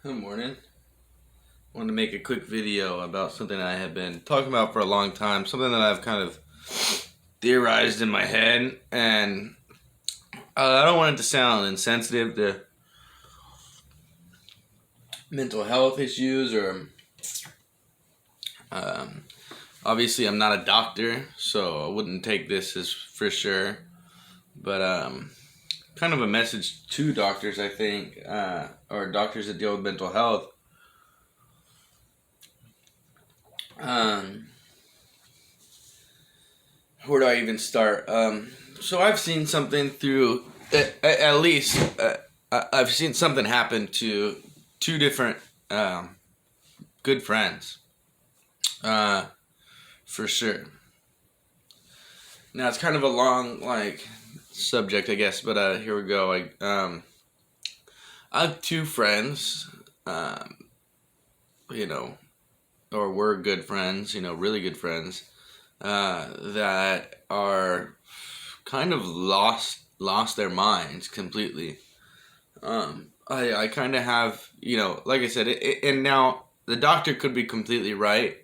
Good morning. I wanted to make a quick video about something I have been talking about for a long time, something that I've kind of theorized in my head, and I don't want it to sound insensitive to mental health issues or um, obviously I'm not a doctor, so I wouldn't take this as for sure, but kind of a message to doctors, I think, or doctors that deal with mental health. Um, where do I even start? So I've seen something through, at least, I've seen something happen to two different good friends, uh, for sure. Now it's kind of a long subject, I guess, but here we go. I have two friends, um, you know, or were good friends, really good friends, that are kind of lost their minds completely. I kind of have, like I said, and now the doctor could be completely right,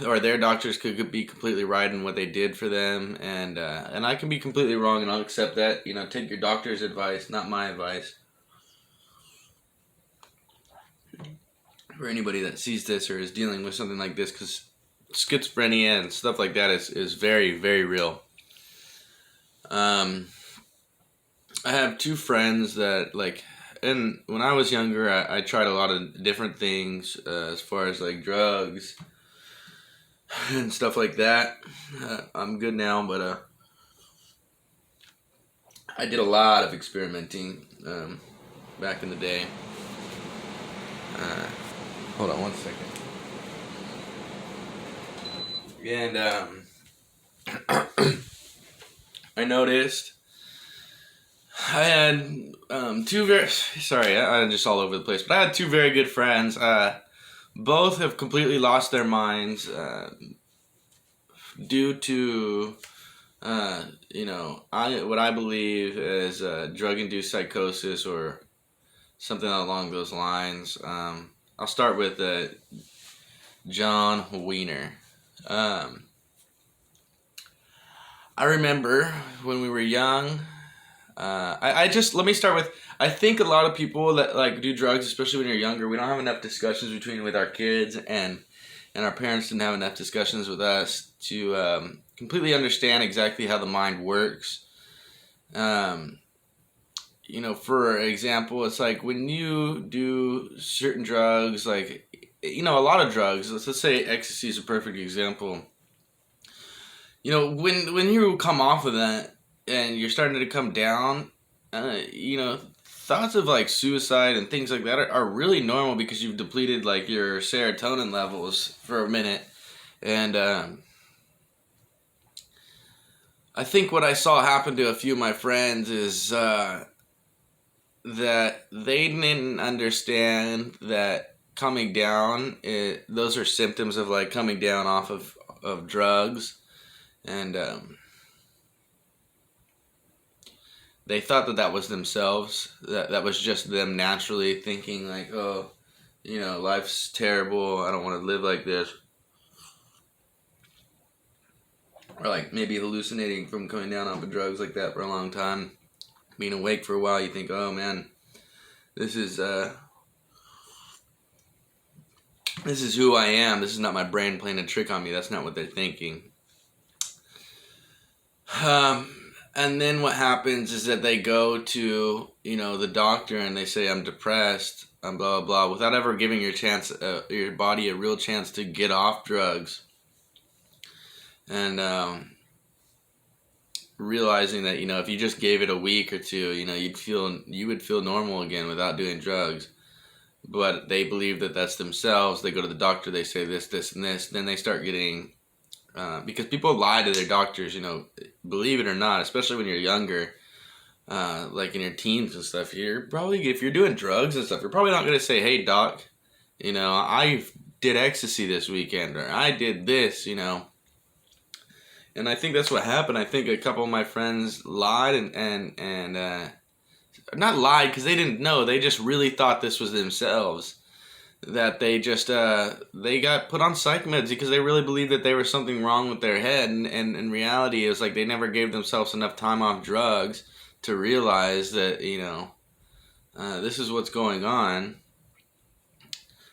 or their doctors could be completely right in what they did for them, and I can be completely wrong, and I'll accept that. Take your doctor's advice, not my advice. For anybody that sees this or is dealing with something like this, because schizophrenia and stuff like that is very, very real. I have two friends that and when I was younger, I tried a lot of different things, as far as like drugs and stuff like that. I'm good now, but I did a lot of experimenting back in the day. Uh, Hold on one second. And I noticed I had two very sorry, I'm just all over the place, but I had two very good friends. Both have completely lost their minds due to what I believe is drug induced psychosis or something along those lines. I'll start with John Wiener. I remember when we were young. I just let me start with. I think a lot of people that do drugs, especially when you're younger, we don't have enough discussions with our kids, and our parents didn't have enough discussions with us to completely understand exactly how the mind works. For example, it's like when you do certain drugs, a lot of drugs. Let's say ecstasy is a perfect example. When you come off of that and you're starting to come down, thoughts of like suicide and things like that are really normal because you've depleted like your serotonin levels for a minute. And I think what I saw happen to a few of my friends is that they didn't understand that coming down, those are symptoms of like coming down off of drugs. And they thought that was themselves, that was just them naturally thinking like, oh, life's terrible, I don't want to live like this. Or like maybe hallucinating from coming down off of drugs like that for a long time. Being awake for a while, you think, oh man, this is who I am. This is not my brain playing a trick on me. That's not what they're thinking. And then what happens is that they go to, the doctor and they say, I'm depressed, and blah, blah, blah, without ever giving your body a real chance to get off drugs. And realizing that, if you just gave it a week or two, you would feel normal again without doing drugs. But they believe that that's themselves. They go to the doctor, they say this, this, and this. Then they start getting... because people lie to their doctors, believe it or not, especially when you're younger, like in your teens and stuff. You're probably, if you're doing drugs and stuff, you're probably not going to say, hey, doc, I did ecstasy this weekend, or I did this, And I think that's what happened. I think a couple of my friends lied and not lied because they didn't know. They just really thought this was themselves. That they just they got put on psych meds because they really believed that there was something wrong with their head, and in reality, it was like they never gave themselves enough time off drugs to realize that this is what's going on.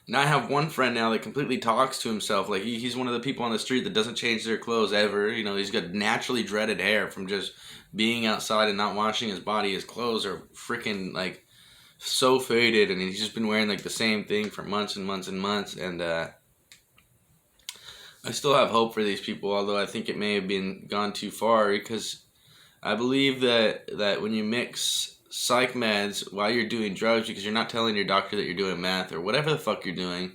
Now I have one friend now that completely talks to himself. Like he's one of the people on the street that doesn't change their clothes ever. He's got naturally dreaded hair from just being outside and not washing his body. His clothes are freaking like so faded, and he's just been wearing like the same thing for months and months and months. And I still have hope for these people, although I think it may have been gone too far, because I believe that when you mix psych meds while you're doing drugs, because you're not telling your doctor that you're doing meth or whatever the fuck you're doing,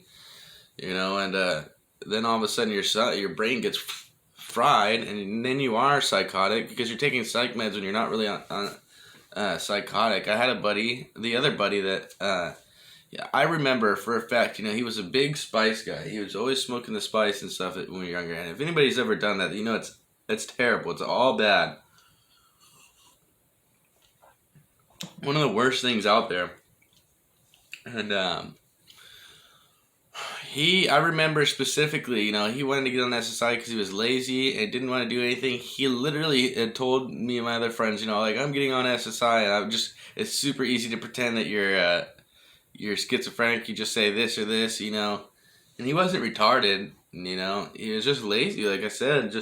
and then all of a sudden your brain gets fried, and then you are psychotic because you're taking psych meds when you're not really on psychotic. I had a buddy, the other buddy that I remember for a fact, he was a big spice guy. He was always smoking the spice and stuff when we were younger. And if anybody's ever done that, it's terrible. It's all bad. One of the worst things out there. And I remember specifically, he wanted to get on SSI because he was lazy and didn't want to do anything. He literally had told me and my other friends, like, I'm getting on SSI, and it's super easy to pretend that you're schizophrenic. You just say this or this, and he wasn't retarded, he was just lazy, like I said,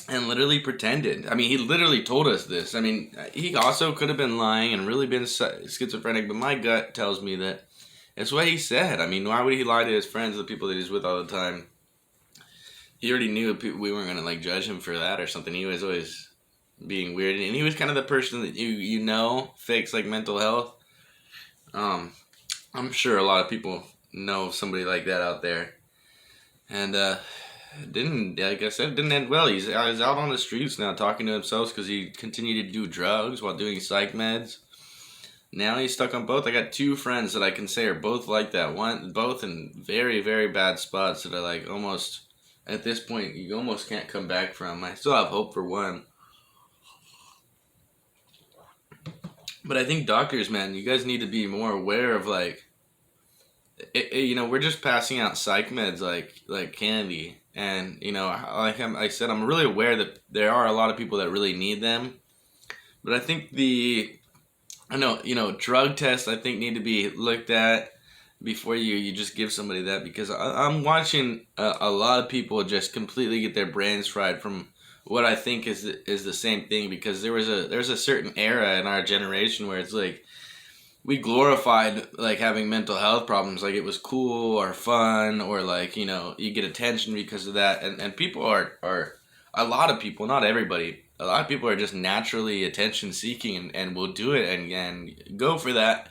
and literally pretended. I mean, he literally told us this. I mean, he also could have been lying and really been schizophrenic, but my gut tells me that it's what he said. I mean, why would he lie to his friends, the people that he's with all the time? He already knew we weren't going to, judge him for that or something. He was always being weird, and he was kind of the person that fakes, mental health. I'm sure a lot of people know somebody like that out there. And, didn't end well. He's out on the streets now talking to himself because he continued to do drugs while doing psych meds. Now he's stuck on both. I got two friends that I can say are both like that. Both in very, very bad spots that are almost, at this point, you almost can't come back from. I still have hope for one. But I think doctors, man, you guys need to be more aware of we're just passing out psych meds like candy. And, I said, I'm really aware that there are a lot of people that really need them. But I think drug tests, I think, need to be looked at before you just give somebody that. Because I'm watching a lot of people just completely get their brains fried from what I think is the same thing. Because there's a certain era in our generation where it's we glorified having mental health problems, like it was cool or fun, or you get attention because of that, and people are a lot of people, not everybody, a lot of people are just naturally attention seeking and will do it and go for that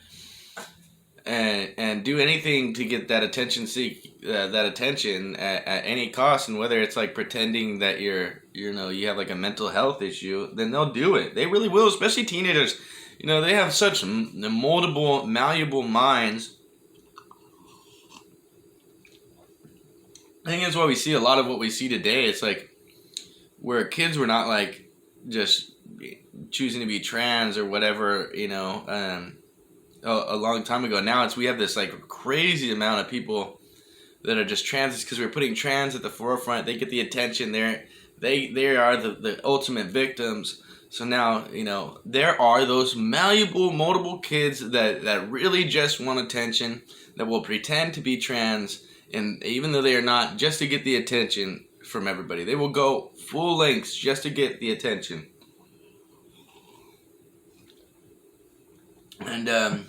and do anything to get that attention at any cost. And whether it's pretending that you have a mental health issue, then they'll do it. They really will, especially teenagers. They have such moldable, malleable minds. I think that's why we see a lot of what we see today. It's where kids were not just choosing to be trans or whatever, a long time ago. Now we have this crazy amount of people that are just trans because we're putting trans at the forefront. They get the attention. They are the ultimate victims. So now, there are those malleable, moldable kids that really just want attention, that will pretend to be trans, and even though they are not, just to get the attention from everybody. They will go full lengths just to get the attention. And, I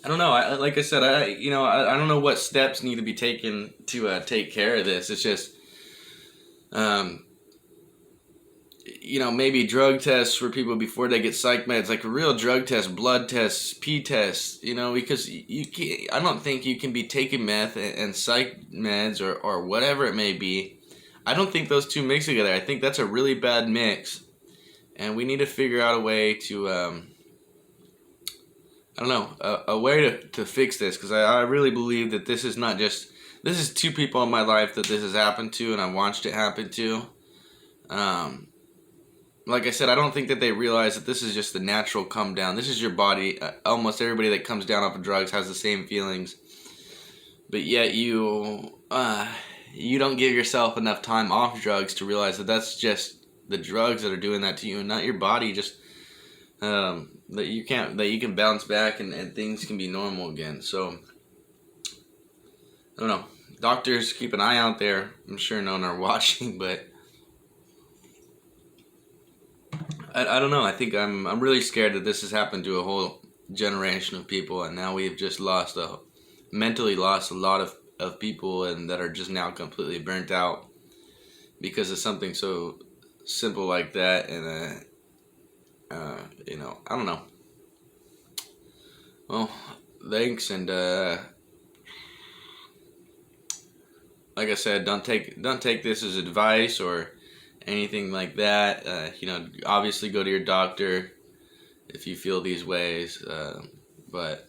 don't know. Like I said, I don't know what steps need to be taken to take care of this. It's just, maybe drug tests for people before they get psych meds, a real drug test, blood tests, pee tests, because I don't think you can be taking meth and psych meds or whatever it may be. I don't think those two mix together. I think that's a really bad mix. And we need to figure out a way to, a way to fix this. Because I really believe that this is two people in my life that this has happened to, and I watched it happen to. like I said, I don't think that they realize that this is just the natural come down. This is your body. Almost everybody that comes down off of drugs has the same feelings, but yet you don't give yourself enough time off drugs to realize that that's just the drugs that are doing that to you, and not your body. Just that you can bounce back and things can be normal again. So I don't know. Doctors, keep an eye out there. I'm sure none are watching, but I don't know. I think I'm really scared that this has happened to a whole generation of people, and now we've just mentally lost a lot of people, and that are just now completely burnt out because of something so simple like that. And I don't know. Well, thanks, and like I said, don't take this as advice or anything like that. Obviously go to your doctor if you feel these ways. But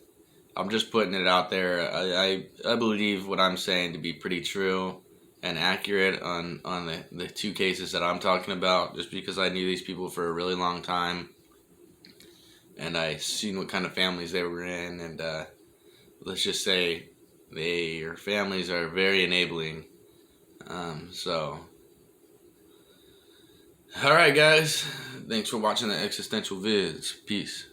I'm just putting it out there. I believe what I'm saying to be pretty true and accurate on the two cases that I'm talking about, just because I knew these people for a really long time, and I seen what kind of families they were in, and let's just say their families are very enabling. So, alright guys, thanks for watching the Existential Vids. Peace.